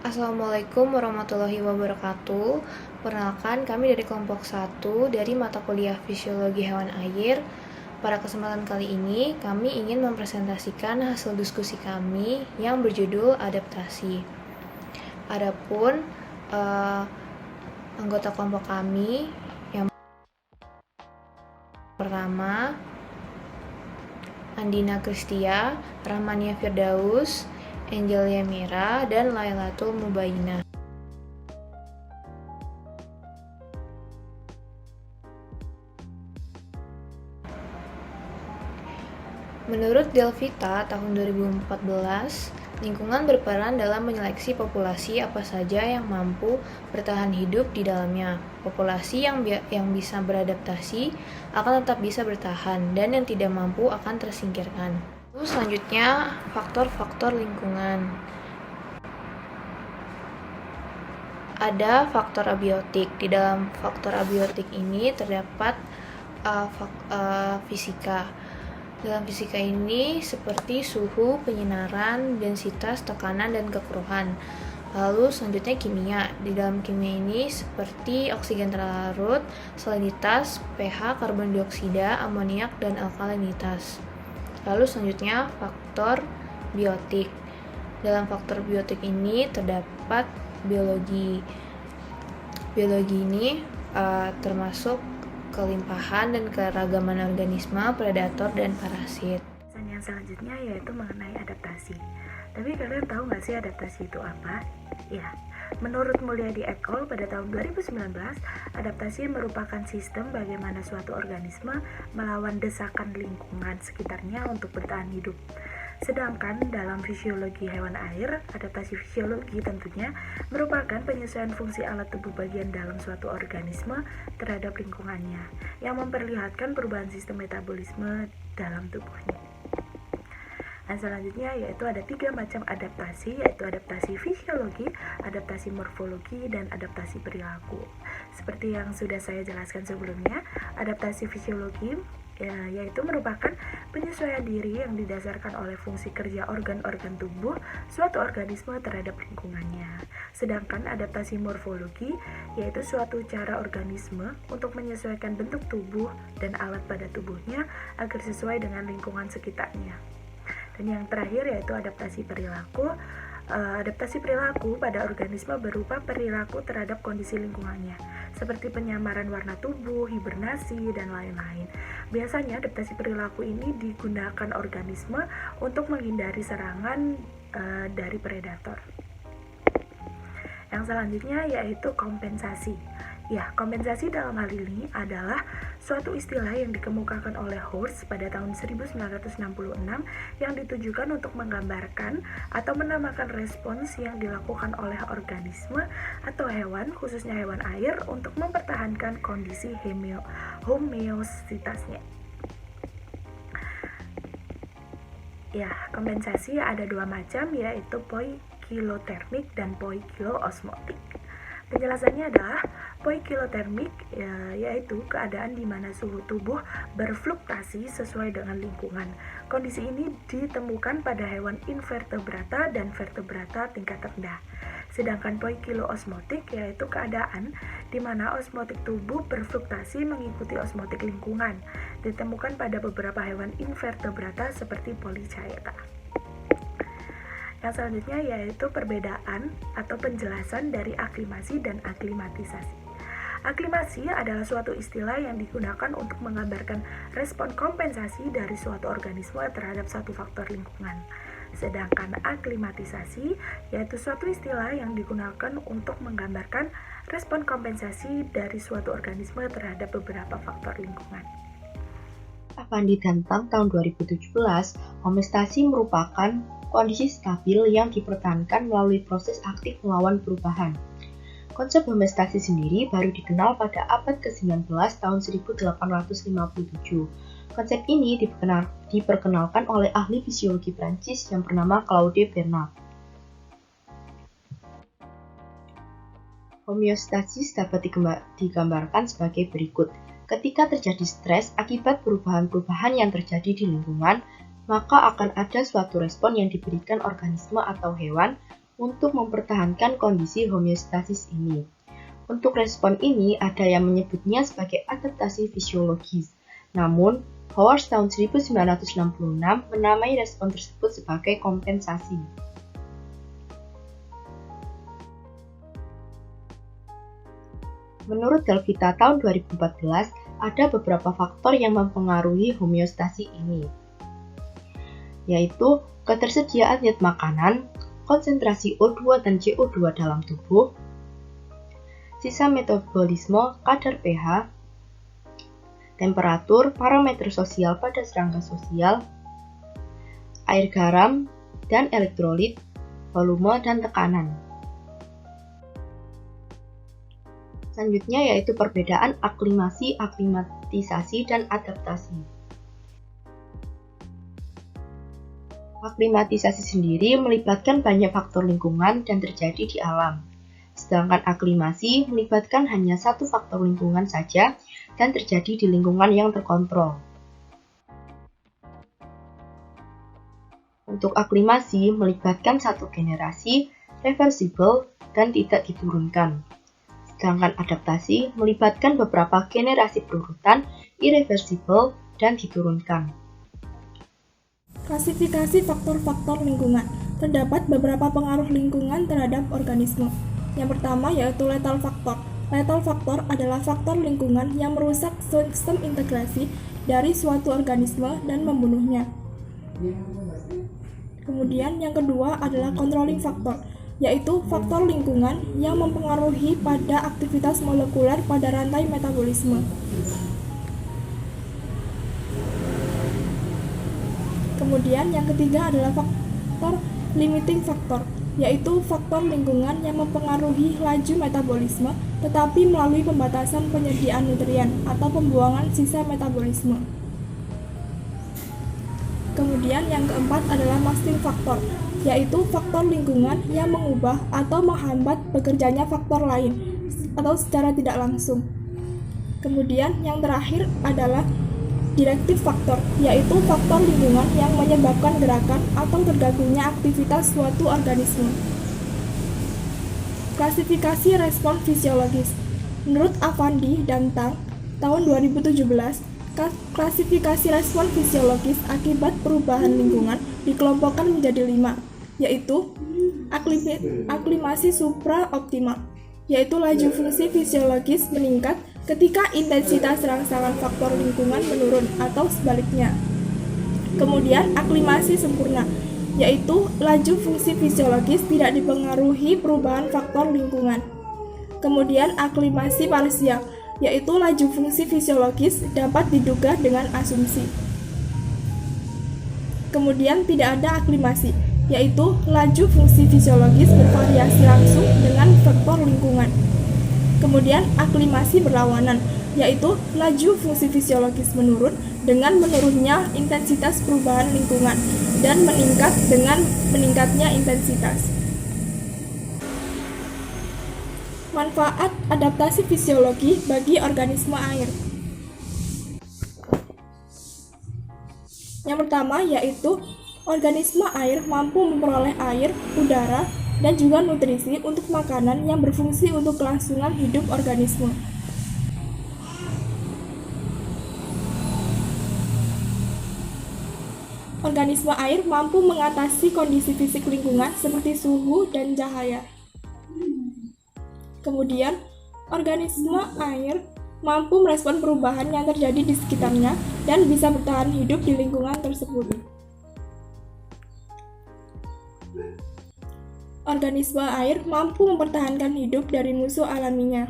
Assalamualaikum warahmatullahi wabarakatuh. Perkenalkan, kami dari kelompok 1 dari mata kuliah Fisiologi Hewan Air. Pada kesempatan kali ini, kami ingin mempresentasikan hasil diskusi kami yang berjudul adaptasi. Adapun anggota kelompok kami yang pertama, Andina Kristia, Rahmania Firdaus, Angelia Mira, dan Lailatul Mubaina. Menurut Delvita tahun 2014, lingkungan berperan dalam menyeleksi populasi apa saja yang mampu bertahan hidup di dalamnya. Populasi yang bisa beradaptasi akan tetap bisa bertahan, dan yang tidak mampu akan tersingkirkan. Lalu selanjutnya, faktor-faktor lingkungan. Ada faktor abiotik. Di dalam faktor abiotik ini terdapat fisika. Dalam fisika ini seperti suhu, penyinaran, densitas, tekanan, dan kekeruhan. Lalu selanjutnya kimia. Di dalam kimia ini seperti oksigen terlarut, salinitas, pH, karbon dioksida, amoniak, dan alkalinitas. Lalu selanjutnya faktor biotik. Dalam faktor biotik ini terdapat biologi. Biologi ini termasuk kelimpahan dan keragaman organisme, predator, dan parasit. Yang selanjutnya yaitu mengenai adaptasi. Tapi kalian tahu nggak sih adaptasi itu apa? Ya, menurut Mulyadi et al. Pada tahun 2019, adaptasi merupakan sistem bagaimana suatu organisme melawan desakan lingkungan sekitarnya untuk bertahan hidup. Sedangkan dalam fisiologi hewan air, adaptasi fisiologi tentunya merupakan penyesuaian fungsi alat tubuh bagian dalam suatu organisme terhadap lingkungannya, yang memperlihatkan perubahan sistem metabolisme dalam tubuhnya. Dan selanjutnya yaitu ada 3 macam adaptasi, yaitu adaptasi fisiologi, adaptasi morfologi, dan adaptasi perilaku. Seperti yang sudah saya jelaskan sebelumnya, adaptasi fisiologi yaitu merupakan penyesuaian diri yang didasarkan oleh fungsi kerja organ-organ tubuh suatu organisme terhadap lingkungannya. Sedangkan adaptasi morfologi yaitu suatu cara organisme untuk menyesuaikan bentuk tubuh dan alat pada tubuhnya agar sesuai dengan lingkungan sekitarnya. Dan yang terakhir yaitu adaptasi perilaku. Adaptasi perilaku pada organisme berupa perilaku terhadap kondisi lingkungannya, seperti penyamaran warna tubuh, hibernasi, dan lain-lain. Biasanya adaptasi perilaku ini digunakan organisme untuk menghindari serangan dari predator. Yang selanjutnya yaitu kompensasi. Ya, kompensasi dalam hal ini adalah suatu istilah yang dikemukakan oleh Horst pada tahun 1966 yang ditujukan untuk menggambarkan atau menamakan respons yang dilakukan oleh organisme atau hewan, khususnya hewan air, untuk mempertahankan kondisi homeostasitasnya. Ya, kompensasi ada 2 macam, yaitu poikilotermik dan poikiloosmotik. Penjelasannya adalah poikilotermik yaitu keadaan di mana suhu tubuh berfluktuasi sesuai dengan lingkungan. Kondisi ini ditemukan pada hewan invertebrata dan vertebrata tingkat rendah. Sedangkan poikiloosmotik yaitu keadaan di mana osmotik tubuh berfluktuasi mengikuti osmotik lingkungan. Ditemukan pada beberapa hewan invertebrata seperti Polychaeta. Yang selanjutnya yaitu perbedaan atau penjelasan dari aklimasi dan aklimatisasi. Aklimasi adalah suatu istilah yang digunakan untuk menggambarkan respon kompensasi dari suatu organisme terhadap satu faktor lingkungan. Sedangkan aklimatisasi yaitu suatu istilah yang digunakan untuk menggambarkan respon kompensasi dari suatu organisme terhadap beberapa faktor lingkungan. Avandi Dantang tahun 2017, homeostasi merupakan kondisi stabil yang dipertahankan melalui proses aktif melawan perubahan. Konsep homeostasi sendiri baru dikenal pada abad ke-19 tahun 1857. Konsep ini diperkenalkan oleh ahli fisiologi Prancis yang bernama Claude Bernard. Homeostasis dapat digambarkan sebagai berikut. Ketika terjadi stres akibat perubahan-perubahan yang terjadi di lingkungan, maka akan ada suatu respon yang diberikan organisme atau hewan untuk mempertahankan kondisi homeostasis ini. Untuk respon ini ada yang menyebutnya sebagai adaptasi fisiologis. Namun, Howard tahun 1966 menamai respon tersebut sebagai kompensasi. Menurut Delvita tahun 2014, ada beberapa faktor yang mempengaruhi homeostasi ini, yaitu ketersediaan zat makanan, konsentrasi O2 dan CO2 dalam tubuh, sisa metabolisme, kadar pH, temperatur, parameter sosial pada serangga sosial, air garam dan elektrolit, volume dan tekanan. Selanjutnya yaitu perbedaan aklimasi, aklimatisasi, dan adaptasi. Aklimatisasi sendiri melibatkan banyak faktor lingkungan dan terjadi di alam. Sedangkan aklimasi melibatkan hanya satu faktor lingkungan saja dan terjadi di lingkungan yang terkontrol. Untuk aklimasi melibatkan satu generasi, reversible, dan tidak diturunkan. Sedangkan adaptasi melibatkan beberapa generasi berurutan, irreversible, dan diturunkan. Klasifikasi faktor-faktor lingkungan. Terdapat beberapa pengaruh lingkungan terhadap organisme. Yang pertama yaitu lethal factor. Lethal factor adalah faktor lingkungan yang merusak sistem integrasi dari suatu organisme dan membunuhnya. Kemudian yang kedua adalah controlling factor, yaitu faktor lingkungan yang mempengaruhi pada aktivitas molekuler pada rantai metabolisme. Kemudian yang ketiga adalah faktor limiting factor, yaitu faktor lingkungan yang mempengaruhi laju metabolisme tetapi melalui pembatasan penyediaan nutrien atau pembuangan sisa metabolisme. Kemudian yang keempat adalah masking factor, yaitu faktor lingkungan yang mengubah atau menghambat bekerjanya faktor lain atau secara tidak langsung. Kemudian yang terakhir adalah directive factor, yaitu faktor lingkungan yang menyebabkan gerakan atau terganggunya aktivitas suatu organisme. Klasifikasi respon fisiologis. Menurut Avandi dan Tang tahun 2017, klasifikasi respon fisiologis akibat perubahan lingkungan dikelompokkan menjadi 5, yaitu aklimasi supraoptimal, yaitu laju fungsi fisiologis meningkat ketika intensitas rangsangan faktor lingkungan menurun atau sebaliknya. Kemudian aklimasi sempurna, yaitu laju fungsi fisiologis tidak dipengaruhi perubahan faktor lingkungan. Kemudian aklimasi parsial, yaitu laju fungsi fisiologis dapat diduga dengan asumsi. Kemudian tidak ada aklimasi, yaitu laju fungsi fisiologis bervariasi langsung dengan faktor lingkungan. Kemudian aklimasi berlawanan, yaitu laju fungsi fisiologis menurun dengan menurunnya intensitas perubahan lingkungan dan meningkat dengan meningkatnya intensitas. Manfaat adaptasi fisiologi bagi organisme air. Yang pertama yaitu organisme air mampu memperoleh air, udara, dan juga nutrisi untuk makanan yang berfungsi untuk kelangsungan hidup organisme. Organisme air mampu mengatasi kondisi fisik lingkungan seperti suhu dan cahaya. Kemudian, organisme air mampu merespon perubahan yang terjadi di sekitarnya dan bisa bertahan hidup di lingkungan tersebut. Organisme air mampu mempertahankan hidup dari musuh alaminya.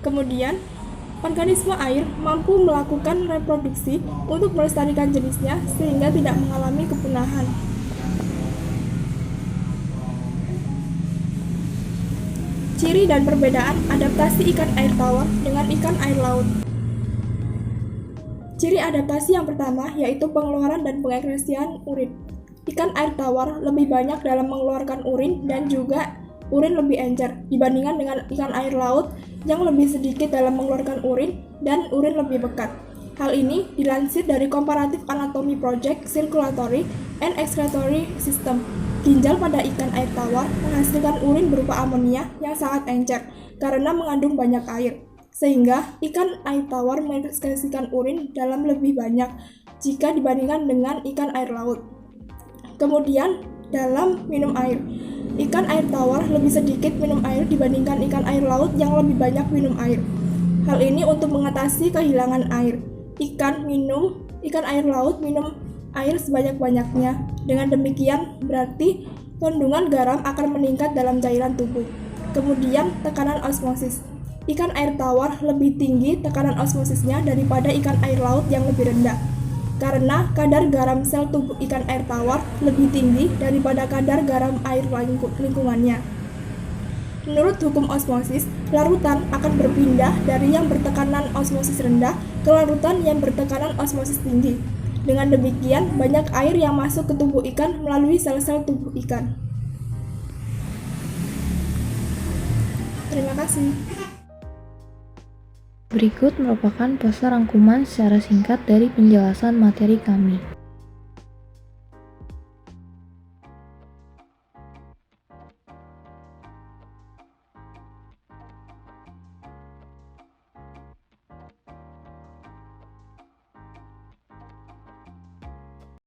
Kemudian, organisme air mampu melakukan reproduksi untuk melestarikan jenisnya sehingga tidak mengalami kepunahan. Ciri dan perbedaan adaptasi ikan air tawar dengan ikan air laut. Ciri adaptasi yang pertama yaitu pengeluaran dan pengekresian urin. Ikan air tawar lebih banyak dalam mengeluarkan urin dan juga urin lebih encer dibandingkan dengan ikan air laut yang lebih sedikit dalam mengeluarkan urin dan urin lebih pekat. Hal ini dilansir dari Comparative Anatomy Project Circulatory and Excretory System Ginjal pada ikan air tawar menghasilkan urin berupa amonia yang sangat encer karena mengandung banyak air, sehingga ikan air tawar mengekskresikan urin dalam lebih banyak jika dibandingkan dengan ikan air laut. Kemudian, dalam minum air, ikan air tawar lebih sedikit minum air dibandingkan ikan air laut yang lebih banyak minum air. Hal ini untuk mengatasi kehilangan air. Ikan air laut minum air sebanyak-banyaknya. Dengan demikian, berarti kandungan garam akan meningkat dalam cairan tubuh. Kemudian, tekanan osmosis. Ikan air tawar lebih tinggi tekanan osmosisnya daripada ikan air laut yang lebih rendah. Karena kadar garam sel tubuh ikan air tawar lebih tinggi daripada kadar garam air lingkungannya. Menurut hukum osmosis, larutan akan berpindah dari yang bertekanan osmosis rendah ke larutan yang bertekanan osmosis tinggi. Dengan demikian, banyak air yang masuk ke tubuh ikan melalui sel-sel tubuh ikan. Terima kasih. Berikut merupakan poster rangkuman secara singkat dari penjelasan materi kami.